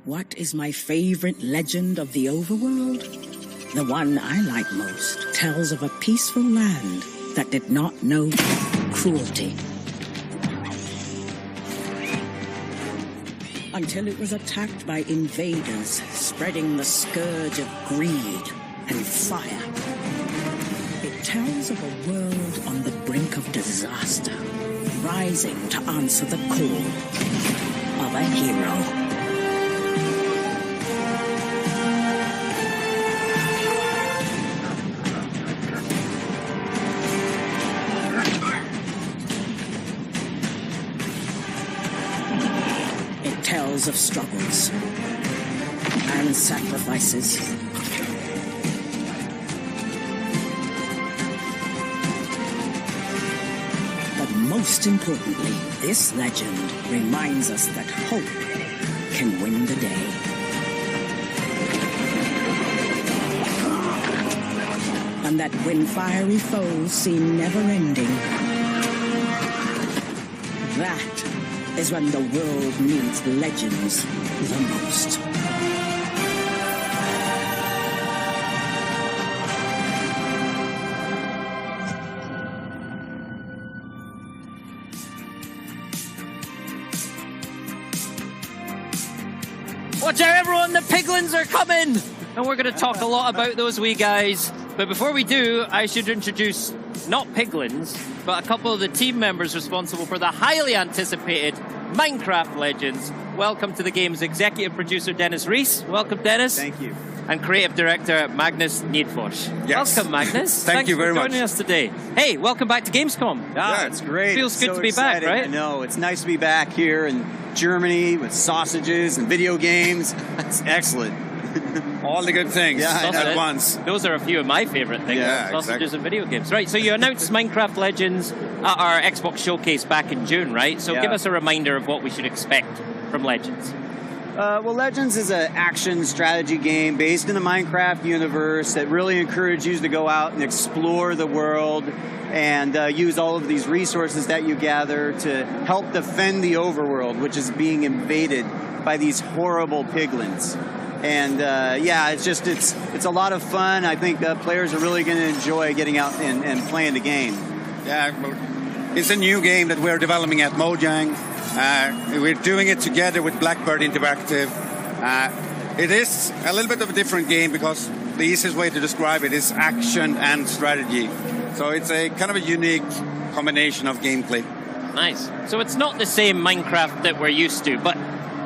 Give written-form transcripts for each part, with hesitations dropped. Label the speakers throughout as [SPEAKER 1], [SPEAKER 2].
[SPEAKER 1] What is my favorite legend of the overworld? The one I like most tells of a peaceful land that did not know cruelty. Until it was attacked by invaders, spreading the scourge of greed and fire. It tells of a world on the brink of disaster, rising to answer the call of a hero. Tells of struggles and sacrifices. But most importantly, this legend reminds us that hope can win the day. And that when fiery foes seem never-ending, that is when the world needs legends the most.
[SPEAKER 2] Watch out, everyone! The Piglins are coming! And we're going to talk a lot about those wee guys. But before we do, I should introduce not Piglins, but a couple of the team members responsible for the highly anticipated Minecraft Legends. Welcome to the game's executive producer, Dennis Reese. Welcome, Dennis.
[SPEAKER 3] Thank you.
[SPEAKER 2] And creative director, Magnus Niedfors.
[SPEAKER 3] Yes.
[SPEAKER 2] Welcome, Magnus.
[SPEAKER 3] Thank you very much.
[SPEAKER 2] Thanks for joining us today. Hey, welcome back to Gamescom.
[SPEAKER 3] Yeah, it's great.
[SPEAKER 2] Feels good
[SPEAKER 3] so
[SPEAKER 2] to be
[SPEAKER 3] excited.
[SPEAKER 2] back, right?
[SPEAKER 3] I know. It's nice to be back here in Germany with sausages and video games. It's excellent.
[SPEAKER 4] All the good things at once.
[SPEAKER 2] Those are a few of my favorite things.
[SPEAKER 4] Yeah,
[SPEAKER 2] sausages and video games. Right, so you announced Minecraft Legends at our Xbox Showcase back in June, right? So give us a reminder of what we should expect from Legends.
[SPEAKER 3] Well, Legends is an action strategy game based in the Minecraft universe that really encourages you to go out and explore the world and use all of these resources that you gather to help defend the overworld, which is being invaded by these horrible piglins. And yeah, it's a lot of fun. I think players are really going to enjoy getting out and playing the game.
[SPEAKER 4] Yeah, it's a new game that we're developing at Mojang. We're doing it together with Blackbird Interactive. It is a little bit of a different game because the easiest way to describe it is action and strategy. So it's a kind of a unique combination of gameplay.
[SPEAKER 2] Nice. So it's not the same Minecraft that we're used to, but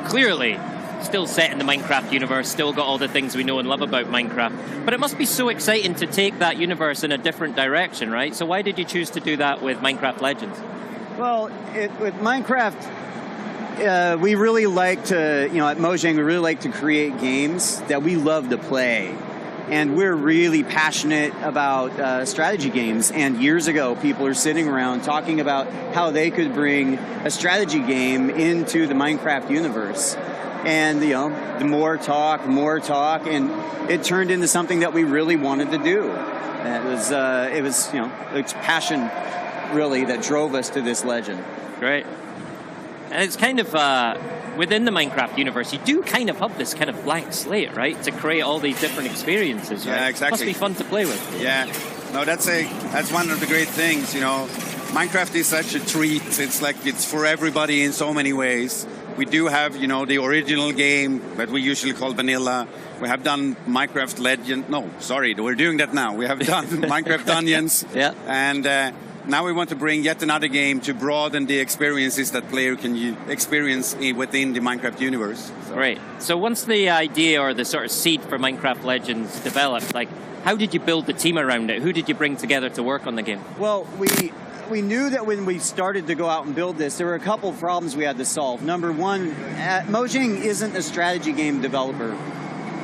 [SPEAKER 2] clearly still set in the Minecraft universe, still got all the things we know and love about Minecraft. But it must be so exciting to take that universe in a different direction, right? So why did you choose to do that with Minecraft Legends?
[SPEAKER 3] Well, with Minecraft, we really like to, at Mojang, we really like to create games that we love to play. And we're really passionate about strategy games. And years ago, people are sitting around talking about how they could bring a strategy game into the Minecraft universe. And, the more talk, and it turned into something that we really wanted to do. And it was it's passion, really, that drove us to this legend.
[SPEAKER 2] Great. And it's kind of, within the Minecraft universe, you do kind of have this kind of blank slate, right? To create all these different experiences, right?
[SPEAKER 4] Yeah, exactly.
[SPEAKER 2] Must be fun to play with.
[SPEAKER 4] Yeah. No, that's one of the great things, Minecraft is such a treat. It's like it's for everybody in so many ways. We do have, the original game that we usually call vanilla. We have done Minecraft Legend. No, sorry, we're doing that now. We have done Minecraft Dungeons.
[SPEAKER 2] Yeah.
[SPEAKER 4] And now we want to bring yet another game to broaden the experiences that player can experience within the Minecraft universe.
[SPEAKER 2] Right. So once the idea or the sort of seed for Minecraft Legends developed, how did you build the team around it? Who did you bring together to work on the game?
[SPEAKER 3] Well, we knew that when we started to go out and build this, there were a couple of problems we had to solve. Number one, Mojang isn't a strategy game developer.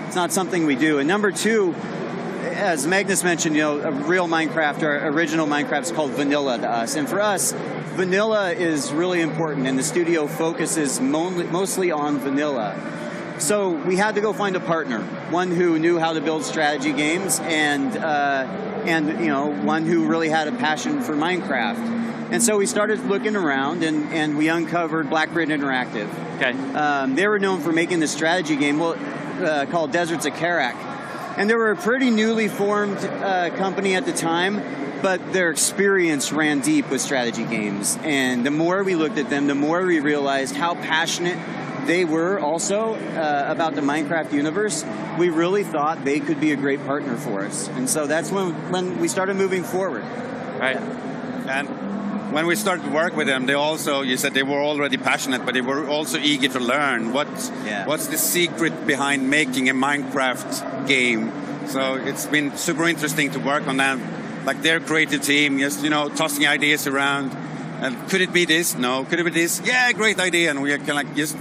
[SPEAKER 3] It's not something we do. And number two, as Magnus mentioned, a real Minecraft or original Minecraft is called vanilla to us. And for us, vanilla is really important, and the studio focuses mostly on vanilla. So we had to go find a partner, one who knew how to build strategy games, and one who really had a passion for Minecraft. And so we started looking around, and we uncovered Blackbird Interactive.
[SPEAKER 2] Okay.
[SPEAKER 3] They were known for making the strategy game called Deserts of Karak. And they were a pretty newly formed company at the time, but their experience ran deep with strategy games. And the more we looked at them, the more we realized how passionate they were also about the Minecraft universe. We really thought they could be a great partner for us. And so that's when we started moving forward.
[SPEAKER 2] Right.
[SPEAKER 4] And when we started to work with them, you said they were already passionate, but they were also eager to learn what's the secret behind making a Minecraft game. So it's been super interesting to work on them, like their creative team, just tossing ideas around. And could it be this? No. Could it be this? Yeah, great idea. And we are kind of just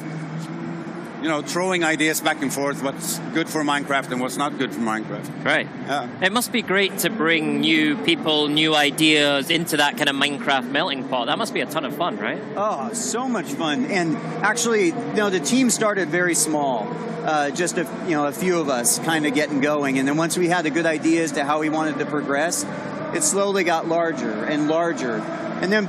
[SPEAKER 4] throwing ideas back and forth, what's good for Minecraft and what's not good for Minecraft.
[SPEAKER 2] Right.
[SPEAKER 4] Yeah.
[SPEAKER 2] It must be great to bring new people, new ideas into that kind of Minecraft melting pot. That must be a ton of fun, right?
[SPEAKER 3] Oh, so much fun. And actually, the team started very small. Just a few of us kind of getting going. And then once we had a good idea as to how we wanted to progress, it slowly got larger and larger. And then,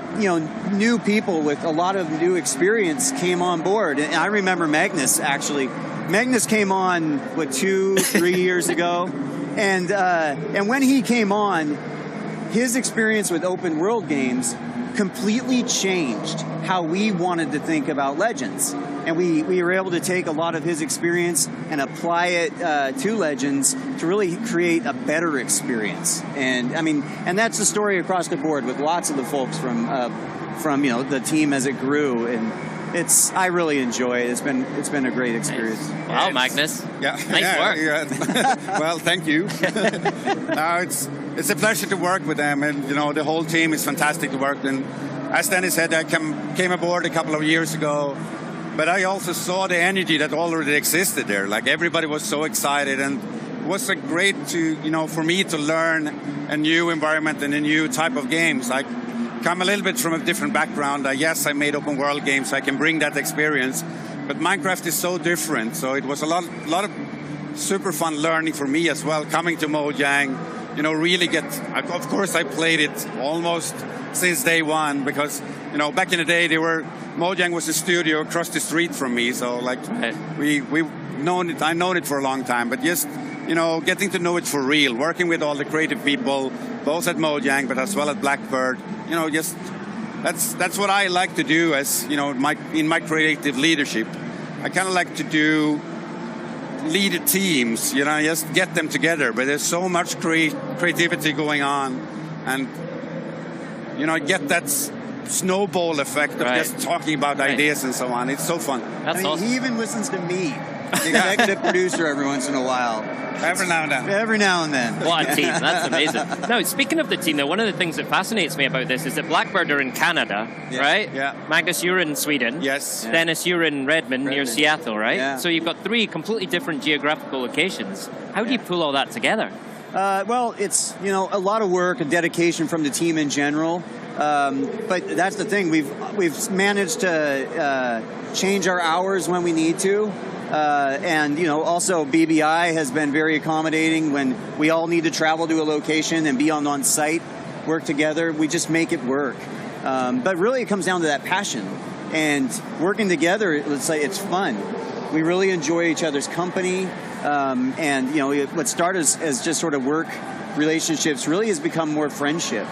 [SPEAKER 3] new people with a lot of new experience came on board. And I remember Magnus, actually. Magnus came on, 2-3 years ago? And when he came on, his experience with open world games completely changed how we wanted to think about Legends. And we were able to take a lot of his experience and apply it to Legends to really create a better experience. And that's the story across the board with lots of the folks from the team as it grew. And I really enjoy it. It's been a great experience.
[SPEAKER 2] Nice. Wow, Magnus.
[SPEAKER 4] Yeah.
[SPEAKER 2] Nice work.
[SPEAKER 4] Yeah. Well, thank you. It's a pleasure to work with them, and the whole team is fantastic to work with. And as Dennis said, I came aboard a couple of years ago. But I also saw the energy that already existed there. Like everybody was so excited, and it was great for me to learn a new environment and a new type of games. I come a little bit from a different background. Yes, I made open world games, so I can bring that experience. But Minecraft is so different, so it was a lot of super fun learning for me as well. Coming to Mojang, really of course I played it almost since day one, because back in the day Mojang was a studio across the street from me, so we've known it. I've known it for a long time, but just getting to know it for real, working with all the creative people, both at Mojang but as well at Blackbird. Just that's what I like to do as in my creative leadership. I kind of like to lead teams, just get them together. But there's so much creativity going on, and get that snowball effect of just talking about ideas and so on. It's so fun.
[SPEAKER 2] That's awesome.
[SPEAKER 3] He even listens to me, the executive producer, every once in a while.
[SPEAKER 4] Every now and then.
[SPEAKER 3] Every now and then.
[SPEAKER 2] What a team. That's amazing. Now, speaking of the team, though, one of the things that fascinates me about this is that Blackbird are in Canada, right?
[SPEAKER 4] Yeah.
[SPEAKER 2] Magnus, you're in Sweden.
[SPEAKER 4] Yes.
[SPEAKER 2] Dennis, you're in Redmond, near Seattle, right?
[SPEAKER 3] Yeah.
[SPEAKER 2] So you've got 3 completely different geographical locations. How do you pull all that together?
[SPEAKER 3] Well, it's a lot of work and dedication from the team in general. But that's the thing. We've managed to change our hours when we need to. And also BBI has been very accommodating when we all need to travel to a location and be on site, work together. We just make it work. But really it comes down to that passion and working together. Let's say it's fun. We really enjoy each other's company. And what started as just sort of work relationships really has become more friendship.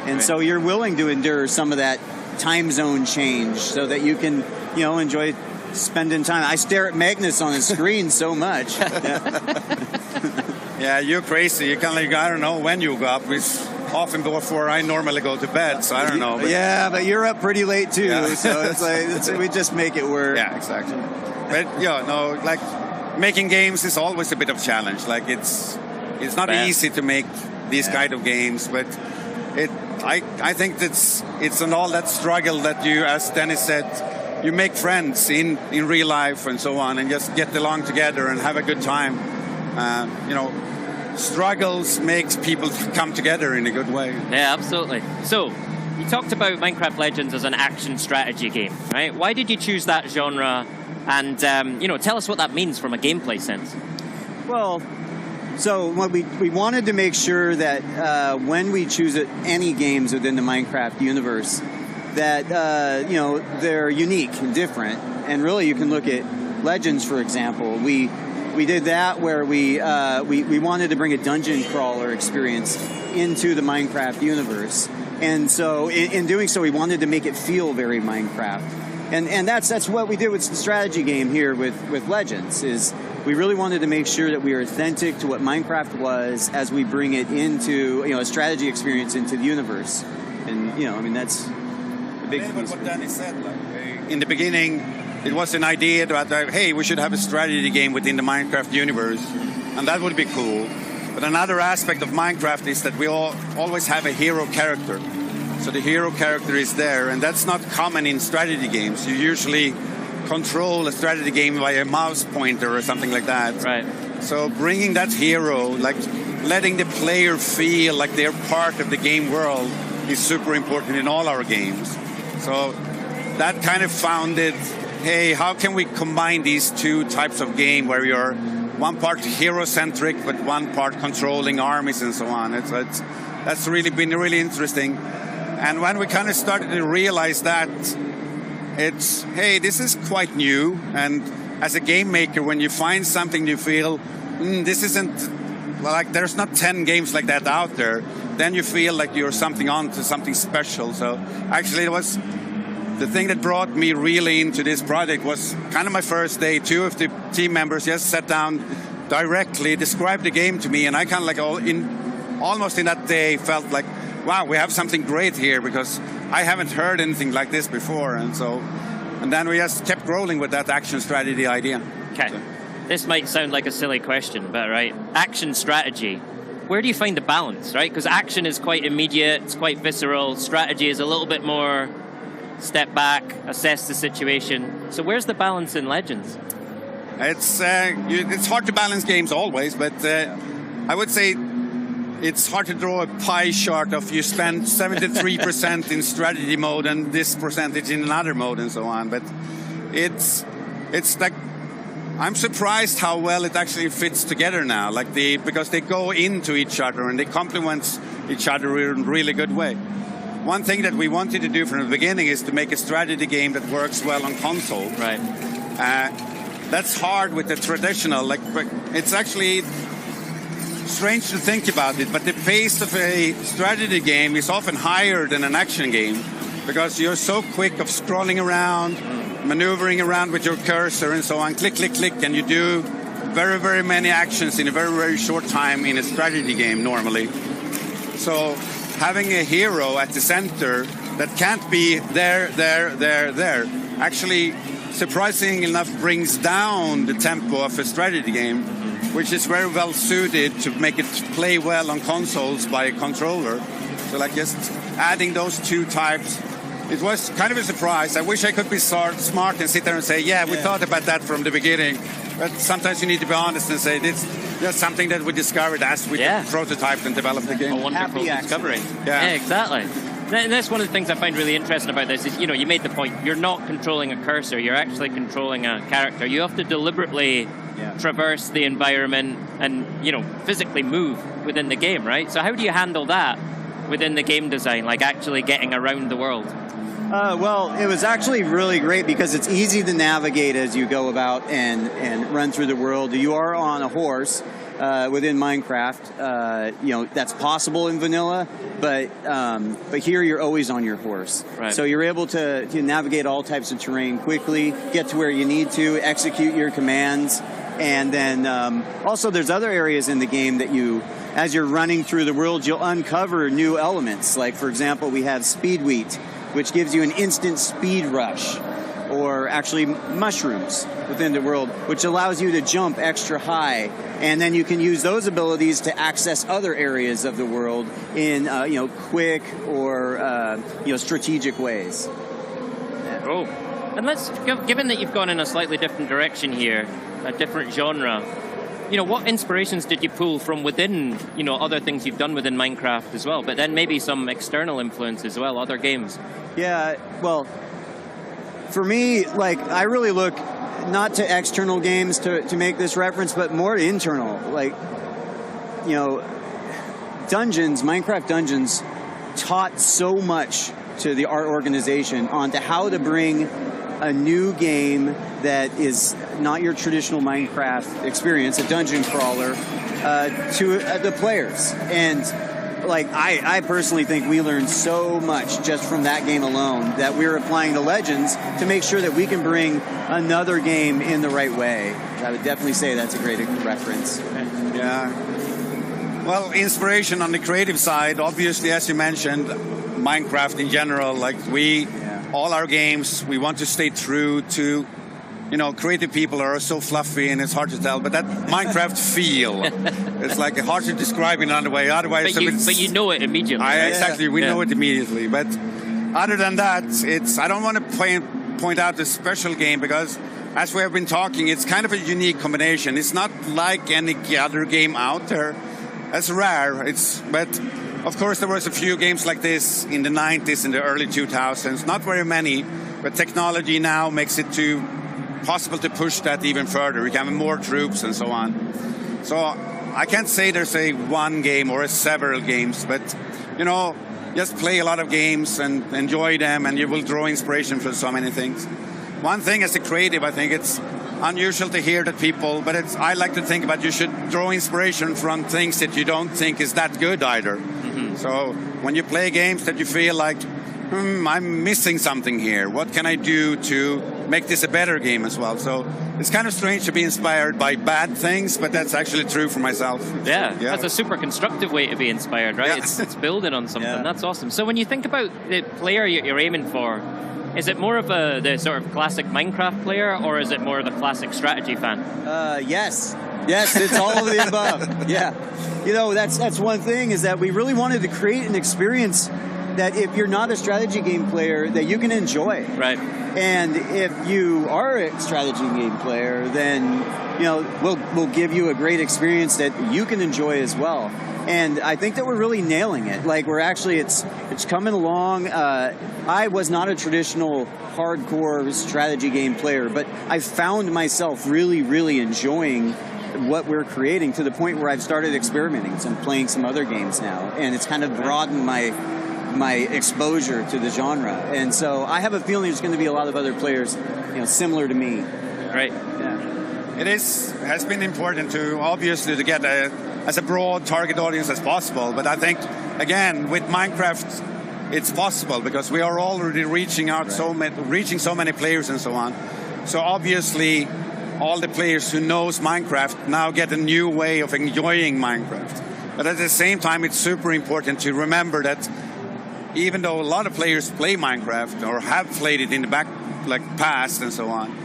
[SPEAKER 3] And so you're willing to endure some of that time zone change so that you can, enjoy spending time. I stare at Magnus on his screen so much.
[SPEAKER 4] Yeah, you're crazy. You kind of, I don't know when you go up. It's often before I normally go to bed, so I don't know. But
[SPEAKER 3] yeah, but you're up pretty late too, so it's we just make it work.
[SPEAKER 4] Yeah, exactly. But making games is always a bit of a challenge. It's not easy to make these kind of games, but I think it's an all that struggle that you, as Dennis said, you make friends in real life and so on, and just get along together and have a good time. Struggles makes people come together in a good way.
[SPEAKER 2] Yeah, absolutely. So, you talked about Minecraft Legends as an action strategy game, right? Why did you choose that genre And tell us what that means from a gameplay sense.
[SPEAKER 3] Well, so what we wanted to make sure that when we choose any games within the Minecraft universe, that they're unique and different. And really, you can look at Legends, for example. We did that where we wanted to bring a dungeon crawler experience into the Minecraft universe, and so in doing so, we wanted to make it feel very Minecraft. And that's what we did with the strategy game here with Legends. Is we really wanted to make sure that we are authentic to what Minecraft was as we bring it into a strategy experience into the universe. And that's a big piece.
[SPEAKER 4] What Danny said, in the beginning, it was an idea about hey, we should have a strategy game within the Minecraft universe, and that would be cool. But another aspect of Minecraft is that we always have a hero character. So the hero character is there, and that's not common in strategy games. You usually control a strategy game by a mouse pointer or something like that.
[SPEAKER 2] Right.
[SPEAKER 4] So bringing that hero, like letting the player feel like they're part of the game world, is super important in all our games. So that kind of founded, hey, how can we combine these two types of game where you're one part hero-centric, but one part controlling armies and so on. That's really been really interesting. And when we kind of started to realize that, it's, hey, this is quite new. And as a game maker, when you find something you feel, this isn't, like there's not 10 games like that out there, then you feel like you're on to something special. So actually it was, the thing that brought me really into this project was kind of my first day. Two of the team members just sat down directly, described the game to me, and I kind of like almost in that day felt like, wow, we have something great here, because I haven't heard anything like this before. And then we just kept rolling with that action strategy idea.
[SPEAKER 2] Okay. So. This might sound like a silly question, but right, action strategy. Where do you find the balance, right? Because action is quite immediate, it's quite visceral. Strategy is a little bit more step back, assess the situation. So where's the balance in Legends?
[SPEAKER 4] It's hard to balance games always, but I would say it's hard to draw a pie chart of you spend 73% in strategy mode and this percentage in another mode and so on. But it's like, I'm surprised how well it actually fits together now, because they go into each other and they complement each other in a really good way. One thing that we wanted to do from the beginning is to make a strategy game that works well on console.
[SPEAKER 2] Right.
[SPEAKER 4] That's hard with the traditional, it's actually strange to think about it, but the pace of a strategy game is often higher than an action game, because you're so quick of scrolling around, maneuvering around with your cursor and so on, click, click, click, and you do very, very many actions in a very, very short time in a strategy game normally. So having a hero at the center that can't be there, actually, surprisingly enough, brings down the tempo of a strategy game, which is very well suited to make it play well on consoles by a controller. So just adding those two types, it was kind of a surprise. I wish I could be smart and sit there and say, yeah, we thought about that from the beginning. But sometimes you need to be honest and say, it's just something that we discovered as we prototyped and developed the game.
[SPEAKER 2] A wonderful discovery. Yeah, exactly. And that's one of the things I find really interesting about this is, you made the point, you're not controlling a cursor, you're actually controlling a character. You have to deliberately traverse the environment and, physically move within the game, right? So how do you handle that within the game design, like actually getting around the world?
[SPEAKER 3] Well, it was actually really great because it's easy to navigate as you go about and run through the world. You are on a horse within Minecraft. That's possible in vanilla, but here you're always on your horse.
[SPEAKER 2] Right.
[SPEAKER 3] So you're able to navigate all types of terrain quickly, get to where you need to, execute your commands, and then also there's other areas in the game that as you're running through the world, you'll uncover new elements. Like, for example, we have speed wheat, which gives you an instant speed rush, or actually mushrooms within the world, which allows you to jump extra high. And then you can use those abilities to access other areas of the world in quick or strategic ways. Yeah.
[SPEAKER 2] Oh, and given that you've gone in a slightly different direction here, a different genre, what inspirations did you pull from within, other things you've done within Minecraft as well, but then maybe some external influence as well, other games?
[SPEAKER 3] Yeah, well, for me, I really look not to external games to make this reference, but more internal. Like, you know, Minecraft Dungeons taught so much to the art organization on to how to bring a new game that is not your traditional Minecraft experience, a dungeon crawler, to the players. And like, I personally think we learned so much just from that game alone that we're applying to Legends to make sure that we can bring another game in the right way. I would definitely say that's a great reference.
[SPEAKER 4] Yeah. Well, inspiration on the creative side, obviously, as you mentioned, Minecraft in general, like all our games, we want to stay true to, you know, creative people are so fluffy and it's hard to tell, but that Minecraft feel, it's like hard to describe in another way. Otherwise,
[SPEAKER 2] but you know it immediately.
[SPEAKER 4] Exactly, we know it immediately. But other than that, I don't want to point out the special game because, as we have been talking, it's kind of a unique combination. It's not like any other game out there. It's rare. But of course, there was a few games like this in the 90s, in the early 2000s. Not very many, but technology now makes it possible to push that even further. We can have more troops and so on. So I can't say there's a one game or several games, but you know, just play a lot of games and enjoy them, and you will draw inspiration from so many things. One thing as a creative, I think it's unusual to hear that people, but I like to think about you should draw inspiration from things that you don't think is that good either. Mm-hmm. So when you play games that you feel like, I'm missing something here. What can I do to make this a better game as well? So it's kind of strange to be inspired by bad things, but that's actually true for myself.
[SPEAKER 2] Yeah. That's a super constructive way to be inspired, right? Yeah. It's building on something. Yeah. That's awesome. So when you think about the player you're aiming for, is it more of the sort of classic Minecraft player, or is it more of the classic strategy fan?
[SPEAKER 3] Yes. Yes, it's all of the above. Yeah. You know, that's one thing, is that we really wanted to create an experience that if you're not a strategy game player, that you can enjoy.
[SPEAKER 2] Right.
[SPEAKER 3] And if you are a strategy game player, then, you know, we'll give you a great experience that you can enjoy as well. And I think that we're really nailing it. Like, we're actually, it's coming along. I was not a traditional hardcore strategy game player, but I found myself really, really enjoying what we're creating, to the point where I've started experimenting and playing some other games now. And it's kind of broadened my exposure to the genre. And so I have a feeling there's going to be a lot of other players, you know, similar to me.
[SPEAKER 2] Right.
[SPEAKER 3] Yeah.
[SPEAKER 4] It has been important to, obviously, to get as a broad target audience as possible. But I think, again, with Minecraft, it's possible because we are already reaching out reaching so many players and so on. So obviously, all the players who knows Minecraft now get a new way of enjoying Minecraft. But at the same time, it's super important to remember that even though a lot of players play Minecraft or have played it in the past and so on,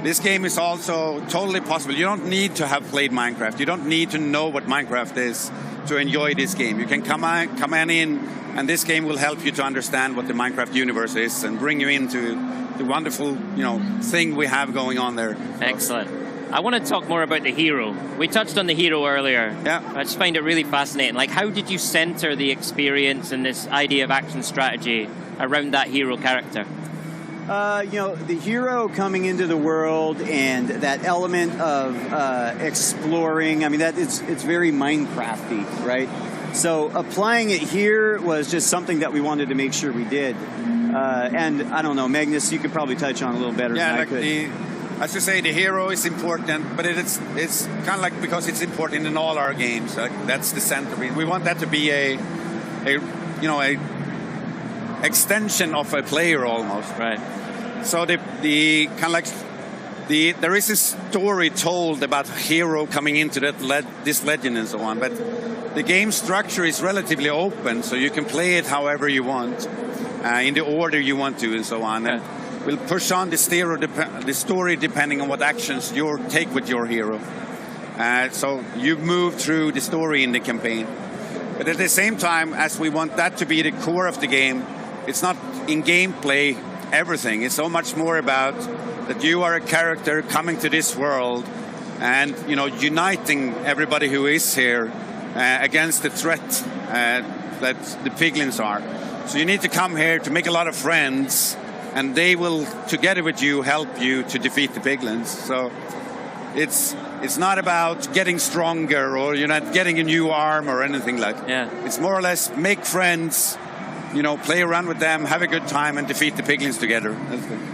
[SPEAKER 4] this game is also totally possible. You don't need to have played Minecraft. You don't need to know what Minecraft is to enjoy this game. You can come in, and this game will help you to understand what the Minecraft universe is and bring you into the wonderful, you know, thing we have going on there.
[SPEAKER 2] Excellent. I want to talk more about the hero. We touched on the hero earlier.
[SPEAKER 4] Yeah.
[SPEAKER 2] I just find it really fascinating. Like, how did you center the experience and this idea of action strategy around that hero character?
[SPEAKER 3] You know, the hero coming into the world and that element of exploring, I mean, it's very Minecraft-y, right? So applying it here was just something that we wanted to make sure we did. And I don't know, Magnus, you could probably touch on a little better than I could.
[SPEAKER 4] As you say, the hero is important, but it's kind of like, because it's important in all our games. Like, that's the center. We want that to be a extension of a player almost.
[SPEAKER 2] Right.
[SPEAKER 4] So the kind of like there is a story told about a hero coming into this legend and so on, but the game structure is relatively open, so you can play it however you want, in the order you want to, and so on.
[SPEAKER 2] Yeah.
[SPEAKER 4] And we'll push on the story depending on what actions you take with your hero. So you move through the story in the campaign. But at the same time, as we want that to be the core of the game, it's not in gameplay everything. It's so much more about that you are a character coming to this world and, you know, uniting everybody who is here against the threat that the Piglins are. So you need to come here to make a lot of friends and they will, together with you, help you to defeat the Piglins. So it's not about getting stronger or you're not getting a new arm or anything like that.
[SPEAKER 2] Yeah.
[SPEAKER 4] It's more or less make friends, play around with them, have a good time, and defeat the Piglins together.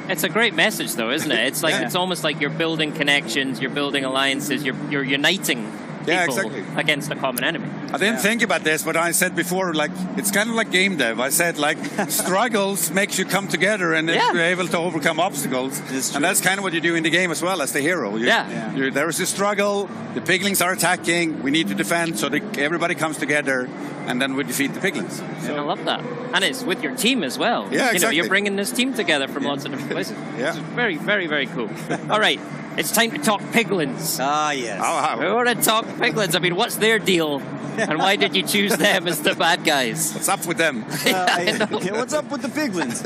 [SPEAKER 2] It's a great message, though, isn't it? It's like it's almost like you're building connections, you're building alliances, you're uniting people against a common enemy.
[SPEAKER 4] I didn't think about this, but I said before, like, it's kind of like game dev. I said, like, struggles makes you come together and you're able to overcome obstacles. And that's kind of what you do in the game as well as the hero. There is a struggle, the Piglins are attacking, we need to defend, so everybody comes together, and then we defeat the Piglins.
[SPEAKER 2] So. I love that. And it's with your team as well.
[SPEAKER 4] Yeah, exactly.
[SPEAKER 2] You're bringing this team together from lots of different places.
[SPEAKER 4] Yeah.
[SPEAKER 2] It's very, very, very cool. All right. It's time to talk Piglins.
[SPEAKER 3] Ah, yes.
[SPEAKER 2] We want to talk Piglins. I mean, what's their deal? And why did you choose them as the bad guys?
[SPEAKER 4] What's up with them?
[SPEAKER 3] What's up with the Piglins?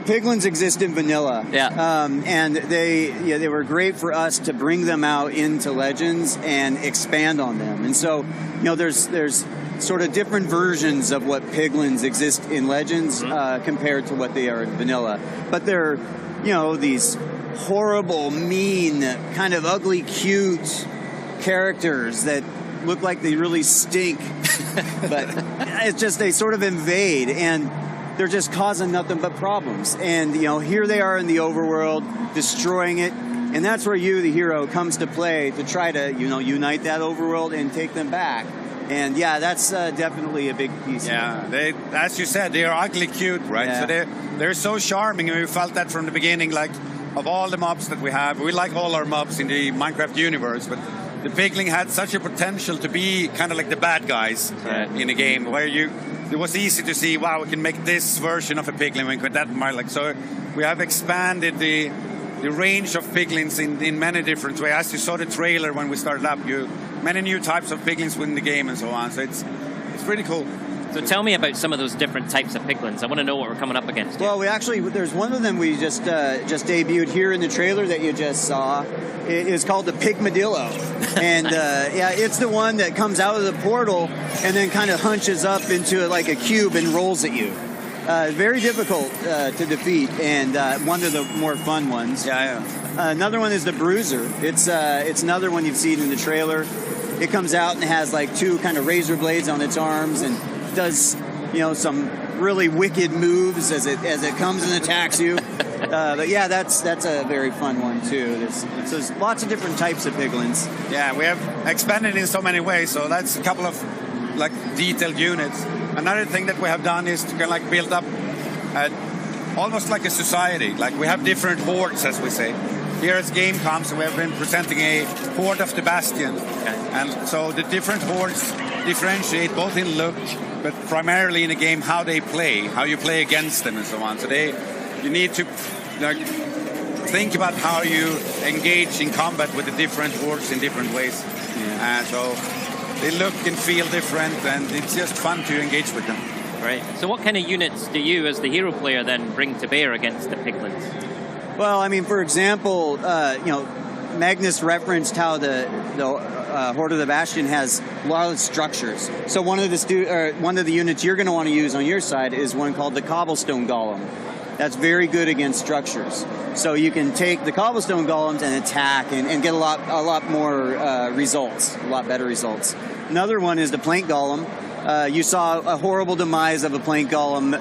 [SPEAKER 3] Piglins exist in vanilla. And they were great for us to bring them out into Legends and expand on them. And so, there's sort of different versions of what Piglins exist in Legends compared to what they are in vanilla. But they're, these horrible, mean, kind of ugly, cute characters that look like they really stink. But it's just they sort of invade and they're just causing nothing but problems. And, here they are in the overworld, destroying it. And that's where you, the hero, comes to play to try to, unite that overworld and take them back. And that's definitely a big piece.
[SPEAKER 4] Yeah, as you said, they are ugly cute, right?
[SPEAKER 3] Yeah.
[SPEAKER 4] So they're so charming, and we felt that from the beginning, like, of all the mobs that we have. We like all our mobs in the Minecraft universe, but the Pigling had such a potential to be kind of like the bad guys in the game, where it was easy to see, wow, we can make this version of a Pigling, we can that like. So we have expanded the range of Piglins in many different ways. As you saw the trailer when we started up, many new types of Piglins within the game and so on. So it's pretty cool.
[SPEAKER 2] So tell me about some of those different types of Piglins. I want to know what we're coming up against.
[SPEAKER 3] Well, there's one of them we just debuted here in the trailer that you just saw. It is called the Pigmadillo. And it's the one that comes out of the portal and then kind of hunches up into like a cube and rolls at you. Very difficult to defeat, and one of the more fun ones. Another one is the Bruiser. It's another one you've seen in the trailer. It comes out and has like two kind of razor blades on its arms and does some really wicked moves as it comes and attacks you. But that's a very fun one too. There's lots of different types of Piglins.
[SPEAKER 4] Yeah, we have expanded in so many ways. So that's a couple of like detailed units. Another thing that we have done is to kind of like build up almost like a society. Like we have different hordes, as we say. Here at Gamescom, so we have been presenting a horde of the Bastion. And so the different hordes differentiate both in look, but primarily in the game how they play, how you play against them and so on. So you need to think about how you engage in combat with the different hordes in different ways. So they look and feel different, and it's just fun to engage with them.
[SPEAKER 2] Right. So what kind of units do you, as the hero player, then bring to bear against the Piglins?
[SPEAKER 3] Well, I mean, for example, Magnus referenced how the Horde of the Bastion has a lot of structures. So one of the units you're going to want to use on your side is one called the Cobblestone Golem. That's very good against structures. So you can take the Cobblestone Golems and attack and get a lot more results, a lot better results. Another one is the Plank Golem. You saw a horrible demise of a Plank Golem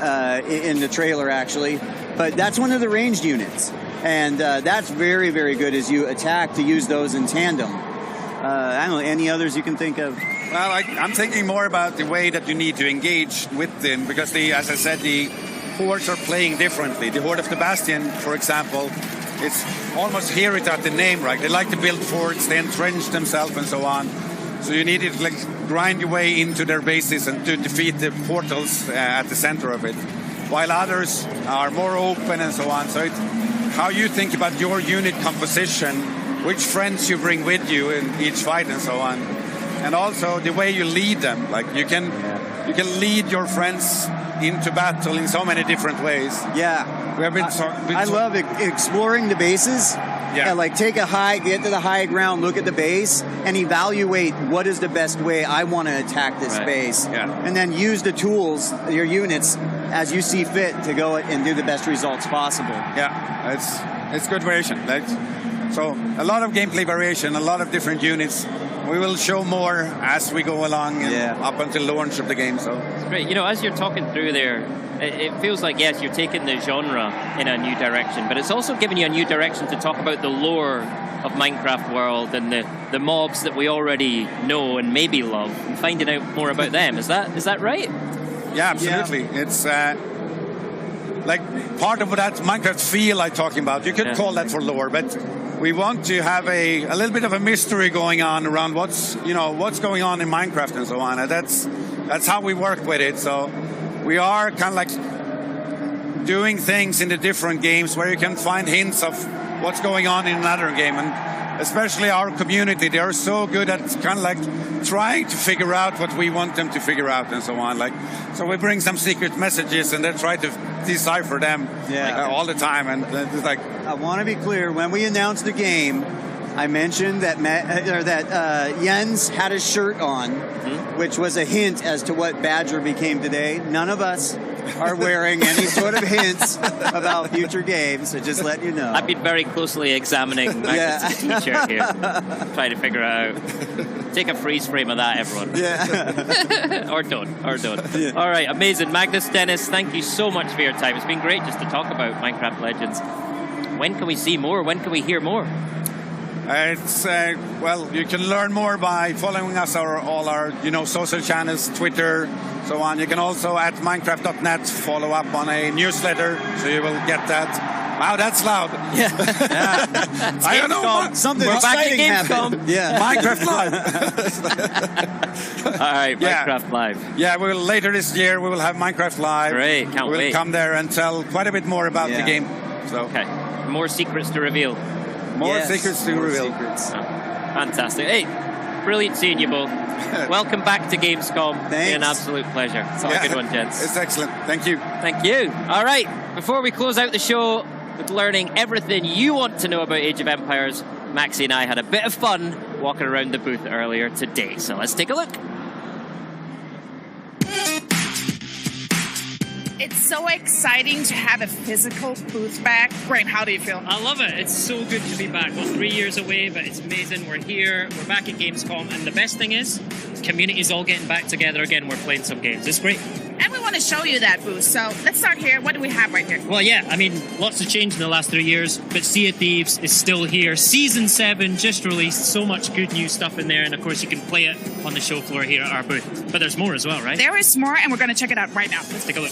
[SPEAKER 3] in the trailer, actually. But that's one of the ranged units. And that's very, very good as you attack to use those in tandem. I don't know, any others you can think of?
[SPEAKER 4] Well, I'm thinking more about the way that you need to engage with them, because as I said, the hordes are playing differently. The Horde of the Bastion, for example, it's almost hear it at the name, right? They like to build forts, they entrench themselves and so on. So you need to grind your way into their bases and to defeat the portals at the center of it. While others are more open and so on. So it's how you think about your unit composition, which friends you bring with you in each fight and so on. And also the way you lead them. Like you can lead your friends into battle in so many different ways.
[SPEAKER 3] Yeah.
[SPEAKER 4] We have been
[SPEAKER 3] I love exploring the bases.
[SPEAKER 4] Yeah.
[SPEAKER 3] Like get to the high ground, look at the base, and evaluate what is the best way I want to attack this base.
[SPEAKER 4] Yeah.
[SPEAKER 3] And then use the tools, your units, as you see fit to go and do the best results possible.
[SPEAKER 4] Yeah, it's good variation. So a lot of gameplay variation, a lot of different units. We will show more as we go along and up until the launch of the game. So
[SPEAKER 2] it's great. You know, as you're talking through there, it feels like, yes, you're taking the genre in a new direction, but it's also giving you a new direction to talk about the lore of Minecraft world and the mobs that we already know and maybe love, and finding out more about them. Is that right?
[SPEAKER 4] Yeah, absolutely. Yeah. It's like part of that Minecraft feel I'm talking about. You could call that for lore, but we want to have a little bit of a mystery going on around what's going on in Minecraft and so on. And that's how we work with it. So we are kind of like doing things in the different games where you can find hints of what's going on in another game. And especially our community, they are so good at kind of like trying to figure out what we want them to figure out and so on. Like, so we bring some secret messages and they try to decipher them all the time. And it's like,
[SPEAKER 3] I want to be clear, when we announced the game, I mentioned that Jens had a shirt on, which was a hint as to what Badger became today. None of us are wearing any sort of hints about future games, so just letting you know.
[SPEAKER 2] I've been very closely examining Magnus' t-shirt here, trying to figure it out. Take a freeze frame of that, everyone.
[SPEAKER 3] Yeah.
[SPEAKER 2] or don't. Yeah. All right, amazing. Magnus, Dennis, thank you so much for your time. It's been great just to talk about Minecraft Legends. When can we see more? When can we hear more?
[SPEAKER 4] Well, you can learn more by following us all our social channels, Twitter, so on. You can also at Minecraft.net follow up on a newsletter, so you will get that. Wow, that's loud.
[SPEAKER 2] Yeah.
[SPEAKER 4] I don't know.
[SPEAKER 3] Something
[SPEAKER 2] We're back at
[SPEAKER 3] exciting
[SPEAKER 2] Gamescom.
[SPEAKER 3] happened. Yeah.
[SPEAKER 4] Minecraft Live.
[SPEAKER 2] All right, Minecraft Live.
[SPEAKER 4] Yeah, later this year we will have Minecraft Live.
[SPEAKER 2] Great, can't wait.
[SPEAKER 4] We'll come there and tell quite a bit more about the game. So.
[SPEAKER 2] Okay, more secrets to reveal.
[SPEAKER 4] More secrets to reveal.
[SPEAKER 2] Oh, fantastic. Hey, brilliant seeing you both. Welcome back to Gamescom.
[SPEAKER 3] Thanks.
[SPEAKER 2] It's been an absolute pleasure. It's all a good one, gents.
[SPEAKER 4] It's excellent. Thank you.
[SPEAKER 2] Thank you. All right, before we close out the show with learning everything you want to know about Age of Empires, Maxie and I had a bit of fun walking around the booth earlier today. So let's take a look.
[SPEAKER 5] It's so exciting to have a physical booth back. Graham, how do you feel?
[SPEAKER 6] I love it. It's so good to be back. We're 3 years away, but it's amazing. We're here. We're back at Gamescom. And the best thing is, community's all getting back together again. We're playing some games. It's great.
[SPEAKER 5] And we want to show you that booth. So let's start here. What do we have right here?
[SPEAKER 6] Well, yeah, I mean, lots of change in the last 3 years, but Sea of Thieves is still here. Season 7 just released. So much good new stuff in there. And of course, you can play it on the show floor here at our booth. But there's more as well, right?
[SPEAKER 5] There is more, and we're going to check it out right now.
[SPEAKER 6] Let's take a look.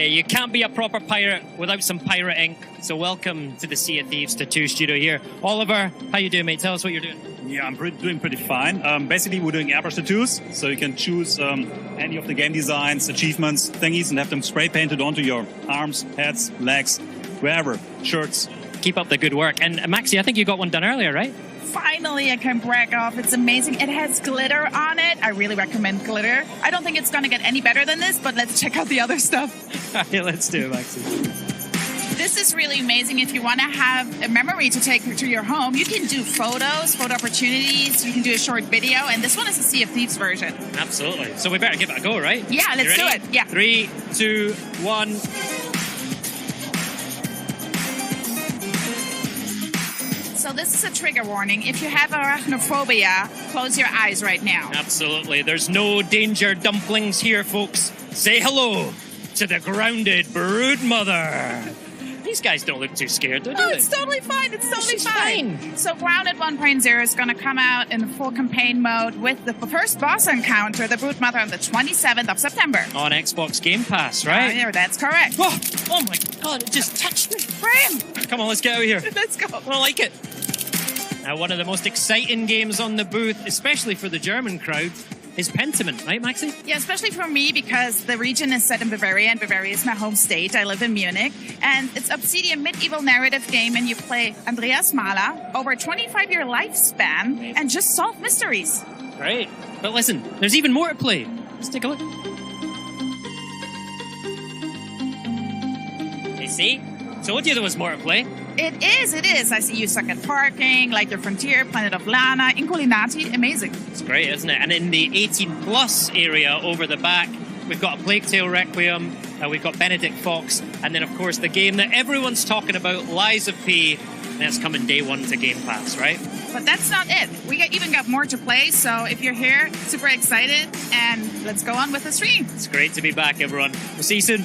[SPEAKER 6] You can't be a proper pirate without some pirate ink. So welcome to the Sea of Thieves Tattoo Studio here. Oliver, how you doing, mate? Tell us what you're doing.
[SPEAKER 7] Yeah, I'm doing pretty fine. Basically, we're doing airbrush tattoos, so you can choose any of the game designs, achievements, thingies, and have them spray painted onto your arms, heads, legs, wherever, shirts.
[SPEAKER 6] Keep up the good work. And Maxie, I think you got one done earlier, right?
[SPEAKER 5] Finally, I can brag off. It's amazing. It has glitter on it. I really recommend glitter. I don't think it's going to get any better than this, but let's check out the other stuff.
[SPEAKER 6] Yeah, let's do it, Maxie.
[SPEAKER 5] This is really amazing. If you want to have a memory to take to your home, you can do photos, photo opportunities. You can do a short video, and this one is a Sea of Thieves version.
[SPEAKER 6] Absolutely. So we better give it a go, right?
[SPEAKER 5] Yeah, let's do it. Yeah.
[SPEAKER 6] 3, 2, 1.
[SPEAKER 5] So this is a trigger warning. If you have arachnophobia, close your eyes right now.
[SPEAKER 6] Absolutely. There's no danger dumplings here, folks. Say hello to the grounded broodmother. These guys don't look too scared, do they?
[SPEAKER 5] Oh, it's totally fine. It's totally fine. So Grounded 1.0 is going to come out in full campaign mode with the first boss encounter, the Broodmother, on the 27th of September.
[SPEAKER 6] On Xbox Game Pass, right?
[SPEAKER 5] Yeah, that's correct.
[SPEAKER 6] Oh my God, it just touched me.
[SPEAKER 5] Graham!
[SPEAKER 6] Come on, let's get out of here.
[SPEAKER 5] Let's go.
[SPEAKER 6] I like it. Now, one of the most exciting games on the booth, especially for the German crowd, is Pentiment, right, Maxie?
[SPEAKER 5] Yeah, especially for me because the region is set in Bavaria, and Bavaria is my home state. I live in Munich, and it's Obsidian medieval narrative game, and you play Andreas Mahler over a 25-year lifespan and just solve mysteries.
[SPEAKER 6] Great. But listen, there's even more to play. Let's take a look. You see? Told you there was more to play.
[SPEAKER 5] It is. I see you suck at parking, like your Frontier, Planet of Lana, Inculinati. Amazing.
[SPEAKER 6] It's great, isn't it? And in the 18-plus area over the back, we've got A Plague Tale Requiem, we've got Benedict Fox, and then of course the game that everyone's talking about, Lies of P, and it's coming day one to Game Pass, right?
[SPEAKER 5] But that's not it. We even got more to play, so if you're here, super excited, and let's go on with the stream.
[SPEAKER 6] It's great to be back, everyone. We'll see you soon.